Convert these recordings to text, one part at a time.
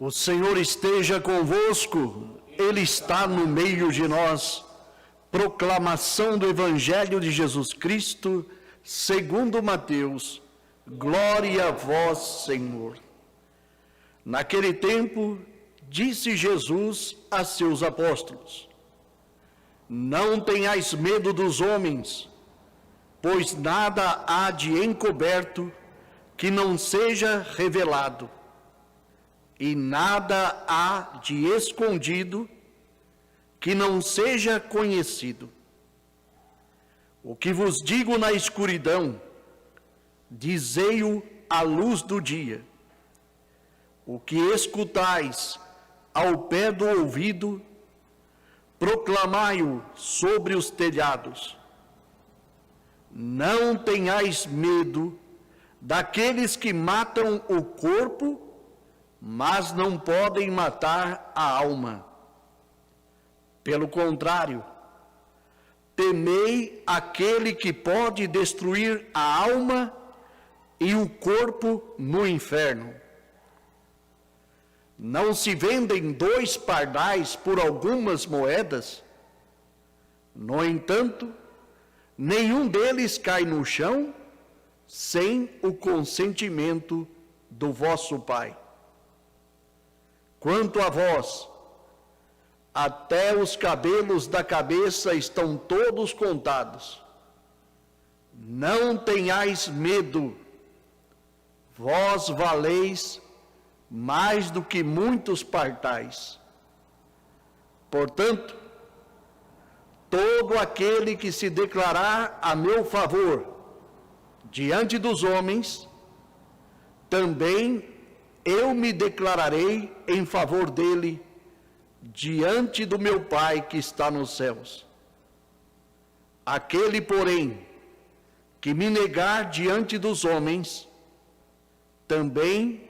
O Senhor esteja convosco, Ele está no meio de nós. Proclamação do Evangelho de Jesus Cristo, segundo Mateus. Glória a vós, Senhor. Naquele tempo, disse Jesus a seus apóstolos: Não tenhais medo dos homens, pois nada há de encoberto que não seja revelado, e nada há de escondido que não seja conhecido. O que vos digo na escuridão, dizei-o à luz do dia. O que escutais ao pé do ouvido, proclamai-o sobre os telhados. Não tenhais medo daqueles que matam o corpo, mas não podem matar a alma. Pelo contrário, temei aquele que pode destruir a alma e o corpo no inferno. Não se vendem 2 pardais por algumas moedas? No entanto, nenhum deles cai no chão sem o consentimento do vosso Pai. Quanto a vós, até os cabelos da cabeça estão todos contados. Não tenhais medo, vós valeis mais do que muitos pardais. Portanto, todo aquele que se declarar a meu favor diante dos homens, também eu me declararei em favor dele diante do meu Pai que está nos céus. Aquele, porém, que me negar diante dos homens, também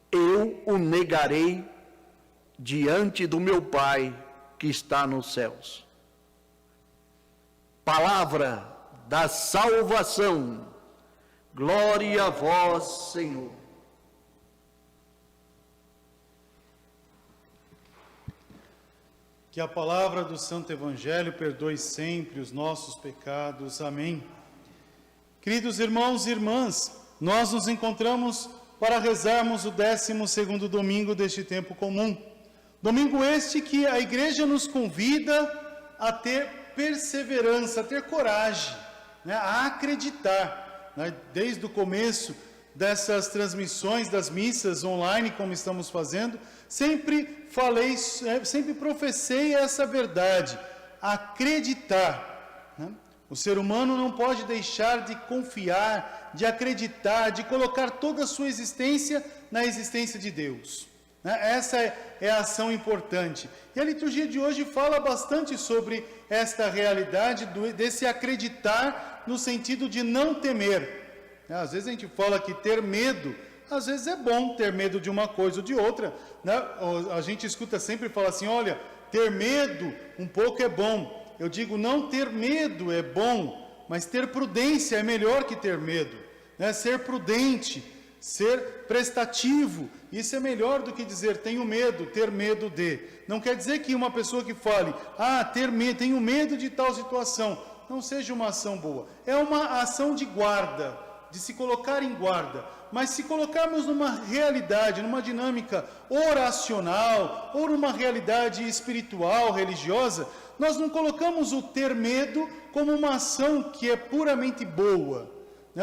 eu o negarei diante do meu Pai que está nos céus. Palavra da salvação. Glória a vós, Senhor. Que a palavra do Santo Evangelho perdoe sempre os nossos pecados. Amém. Queridos irmãos e irmãs, nós nos encontramos para rezarmos o 12º domingo deste tempo comum. Domingo este que a Igreja nos convida a ter perseverança, a ter coragem, a acreditar. Desde o começo dessas transmissões das missas online, como estamos fazendo, sempre professei essa verdade, acreditar. O ser humano não pode deixar de confiar, de acreditar, de colocar toda a sua existência na existência de Deus. Essa é a ação importante. E a liturgia de hoje fala bastante sobre esta realidade, desse acreditar no sentido de não temer. Às vezes a gente fala que ter medo, às vezes é bom ter medo de uma coisa ou de outra, A gente escuta sempre falar assim, olha, ter medo um pouco é bom. Eu digo, não ter medo é bom, mas ter prudência é melhor que ter medo. Ser prudente, ser prestativo, isso é melhor do que dizer tenho medo, ter medo de. Não quer dizer que uma pessoa que fale, ter medo, tenho medo de tal situação, não seja uma ação boa. É uma ação de guarda, de se colocar em guarda. Mas se colocarmos numa realidade, numa dinâmica oracional, ou numa realidade espiritual, religiosa, nós não colocamos o ter medo como uma ação que é puramente boa,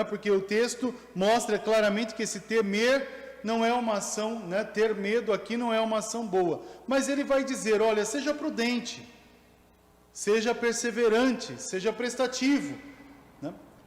porque o texto mostra claramente que esse temer não é uma ação, ter medo aqui não é uma ação boa. Mas ele vai dizer, olha, seja prudente, seja perseverante, seja prestativo,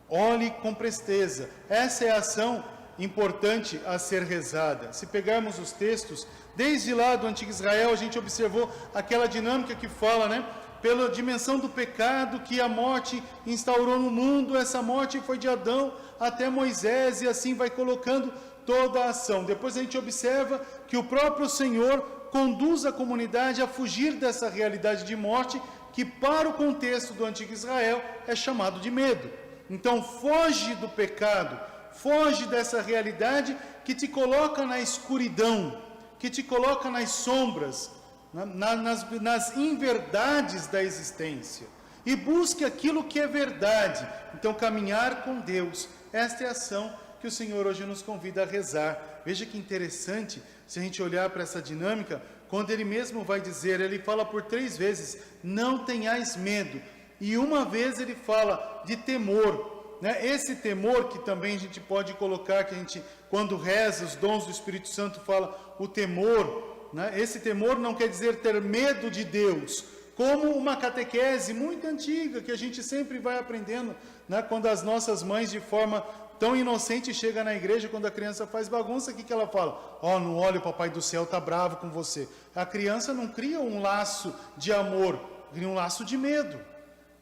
olhe com presteza. Essa é a ação importante a ser rezada. Se pegarmos os textos, desde lá do Antigo Israel, a gente observou aquela dinâmica que fala, pela dimensão do pecado que a morte instaurou no mundo, essa morte foi de Adão até Moisés, e assim vai colocando toda a ação. Depois a gente observa que o próprio Senhor conduz a comunidade a fugir dessa realidade de morte, que para o contexto do Antigo Israel é chamado de medo. Então foge do pecado, foge dessa realidade que te coloca na escuridão, que te coloca nas sombras, nas inverdades da existência. E busque aquilo que é verdade. Então, caminhar com Deus. Esta é a ação que o Senhor hoje nos convida a rezar. Veja que interessante, se a gente olhar para essa dinâmica, quando Ele mesmo vai dizer, Ele fala por 3 vezes, não tenhais medo. E uma vez Ele fala de temor, né? Esse temor que também a gente pode colocar, que a gente, quando reza os dons do Espírito Santo, fala o temor, né? Esse temor não quer dizer ter medo de Deus, como uma catequese muito antiga, que a gente sempre vai aprendendo, né? Quando as nossas mães, de forma tão inocente, chegam na igreja, quando a criança faz bagunça, o que ela fala? Não olha, o papai do céu está bravo com você. A criança não cria um laço de amor, cria um laço de medo.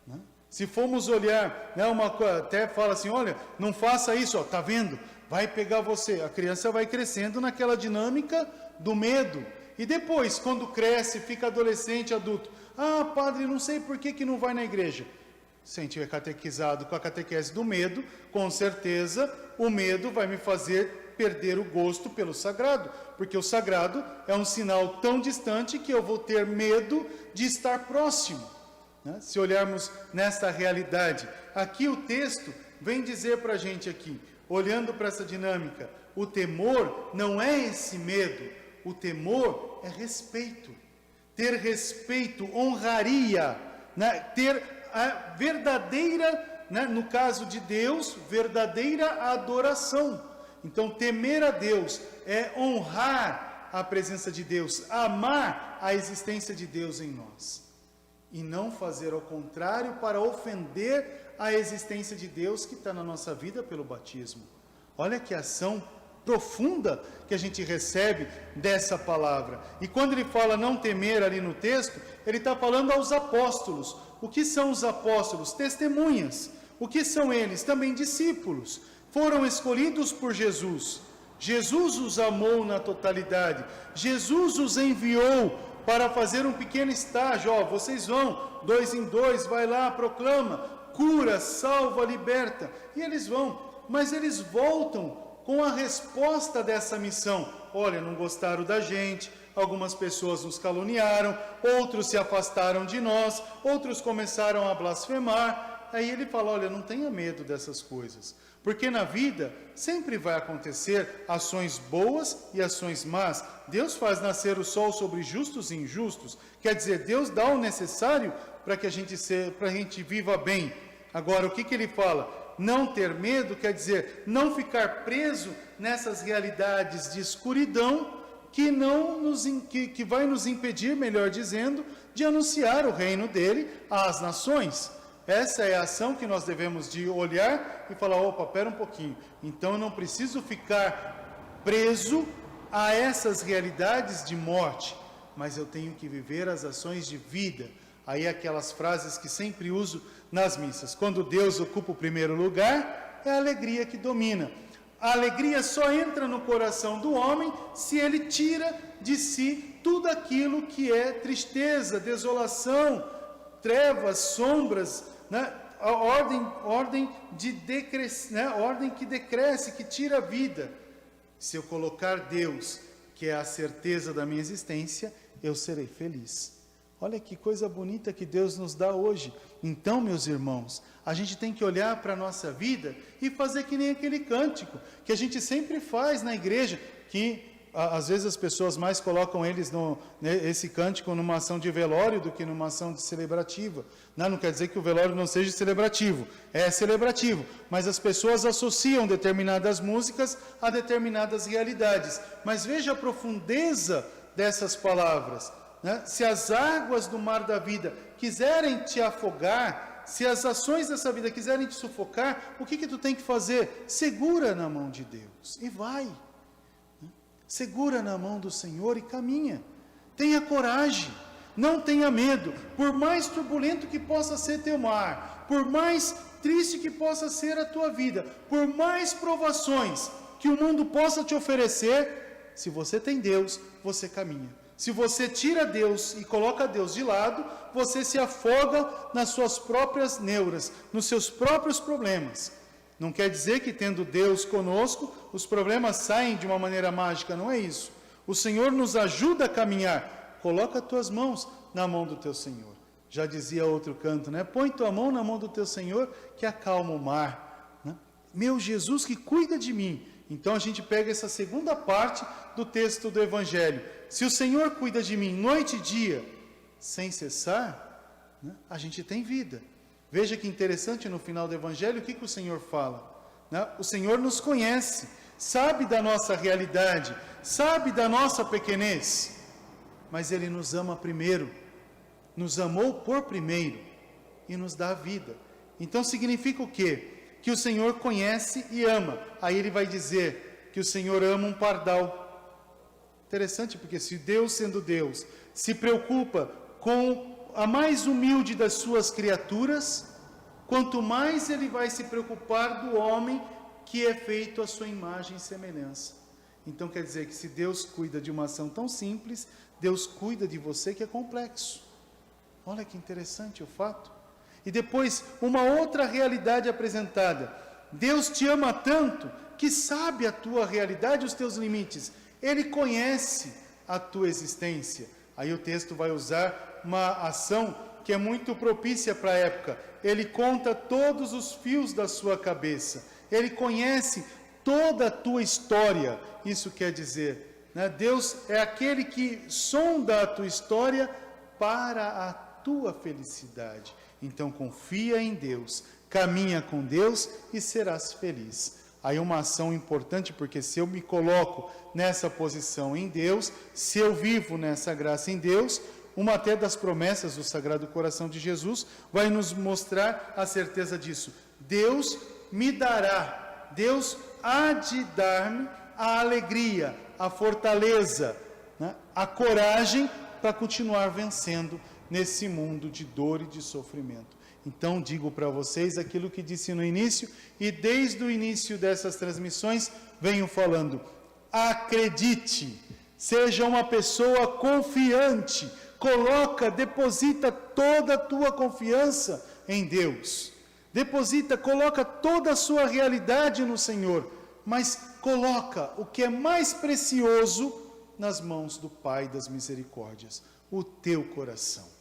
Né? Se formos olhar, né, até fala assim, olha, não faça isso, está vendo? Vai pegar você. A criança vai crescendo naquela dinâmica do medo. E depois, quando cresce, fica adolescente, adulto, padre, não sei por que não vai na igreja. Se a gente é catequizado com a catequese do medo, com certeza o medo vai me fazer perder o gosto pelo sagrado, porque o sagrado é um sinal tão distante que eu vou ter medo de estar próximo, né? Se olharmos nessa realidade, aqui o texto vem dizer para a gente aqui, olhando para essa dinâmica, o temor não é esse medo, o temor é respeito. Ter respeito, honraria, né? Ter a verdadeira, né, no caso de Deus, verdadeira adoração. Então, temer a Deus é honrar a presença de Deus, amar a existência de Deus em nós. E não fazer ao contrário para ofender a existência de Deus que está na nossa vida pelo batismo. Olha que ação profunda que a gente recebe dessa palavra. E quando ele fala não temer ali no texto, ele está falando aos apóstolos. O que são os apóstolos? Testemunhas. O que são eles? Também discípulos. Foram escolhidos por Jesus. Jesus os amou na totalidade. Jesus os enviou para fazer um pequeno estágio. Vocês vão, 2 em 2, vai lá, proclama, cura, salva, liberta. E eles vão, mas eles voltam com a resposta dessa missão. Olha, não gostaram da gente, algumas pessoas nos caluniaram, outros se afastaram de nós, outros começaram a blasfemar. Aí ele fala, olha, não tenha medo dessas coisas, porque na vida sempre vai acontecer ações boas e ações más. Deus faz nascer o sol sobre justos e injustos, quer dizer, Deus dá o necessário para que a gente viva bem. Agora, o que ele fala? Não ter medo quer dizer não ficar preso nessas realidades de escuridão que vai nos impedir, melhor dizendo, de anunciar o reino dele às nações. Essa é a ação que nós devemos de olhar e falar, pera um pouquinho, então eu não preciso ficar preso a essas realidades de morte, mas eu tenho que viver as ações de vida. Aí aquelas frases que sempre uso nas missas. Quando Deus ocupa o primeiro lugar, é a alegria que domina. A alegria só entra no coração do homem se ele tira de si tudo aquilo que é tristeza, desolação, trevas, sombras, né? A ordem que decresce, que tira a vida. Se eu colocar Deus, que é a certeza da minha existência, eu serei feliz. Olha que coisa bonita que Deus nos dá hoje. Então, meus irmãos, a gente tem que olhar para a nossa vida e fazer que nem aquele cântico, que a gente sempre faz na igreja, que às vezes as pessoas mais colocam esse cântico numa ação de velório do que numa ação de celebrativa. Não quer dizer que o velório não seja celebrativo, é celebrativo, mas as pessoas associam determinadas músicas a determinadas realidades. Mas veja a profundeza dessas palavras. Se as águas do mar da vida quiserem te afogar, se as ações dessa vida quiserem te sufocar, o que tu tem que fazer? Segura na mão de Deus e vai. Segura na mão do Senhor e caminha. Tenha coragem, não tenha medo. Por mais turbulento que possa ser teu mar, por mais triste que possa ser a tua vida, por mais provações que o mundo possa te oferecer, se você tem Deus, você caminha. Se você tira Deus e coloca Deus de lado, você se afoga nas suas próprias neuras, nos seus próprios problemas. Não quer dizer que tendo Deus conosco, os problemas saem de uma maneira mágica, não é isso. O Senhor nos ajuda a caminhar. Coloca as tuas mãos na mão do teu Senhor. Já dizia outro canto, né? Põe tua mão na mão do teu Senhor que acalma o mar. Né? Meu Jesus que cuida de mim. Então a gente pega essa segunda parte do texto do Evangelho. Se o Senhor cuida de mim noite e dia, sem cessar, né? A gente tem vida. Veja que interessante no final do Evangelho, o que o Senhor fala? Né? O Senhor nos conhece, sabe da nossa realidade, sabe da nossa pequenez, mas Ele nos ama primeiro, nos amou por primeiro e nos dá a vida. Então significa o quê? Que o Senhor conhece e ama. Aí Ele vai dizer que o Senhor ama um pardal. Interessante, porque se Deus, sendo Deus, se preocupa com a mais humilde das suas criaturas, quanto mais Ele vai se preocupar do homem que é feito à sua imagem e semelhança. Então quer dizer que se Deus cuida de uma ação tão simples, Deus cuida de você que é complexo. Olha que interessante o fato. E depois, uma outra realidade apresentada. Deus te ama tanto que sabe a tua realidade, os teus limites. Ele conhece a tua existência. Aí o texto vai usar uma ação que é muito propícia para a época. Ele conta todos os fios da sua cabeça. Ele conhece toda a tua história. Isso quer dizer, né? Deus é aquele que sonda a tua história para a tua felicidade. Então confia em Deus, caminha com Deus e serás feliz. Aí uma ação importante, porque se eu me coloco nessa posição em Deus, se eu vivo nessa graça em Deus, uma até das promessas do Sagrado Coração de Jesus vai nos mostrar a certeza disso. Deus me dará, Deus há de dar-me a alegria, a fortaleza, né? A coragem para continuar vencendo nesse mundo de dor e de sofrimento. Então digo para vocês aquilo que disse no início, e desde o início dessas transmissões venho falando: acredite, seja uma pessoa confiante, deposita toda a tua confiança em Deus, coloca toda a sua realidade no Senhor, mas coloca o que é mais precioso nas mãos do Pai das misericórdias, o teu coração.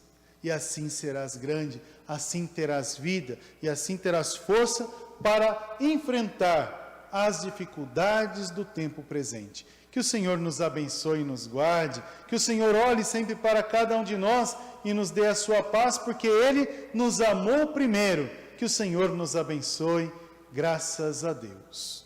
E assim serás grande, assim terás vida, e assim terás força para enfrentar as dificuldades do tempo presente. Que o Senhor nos abençoe e nos guarde, que o Senhor olhe sempre para cada um de nós e nos dê a sua paz, porque Ele nos amou primeiro. Que o Senhor nos abençoe, graças a Deus.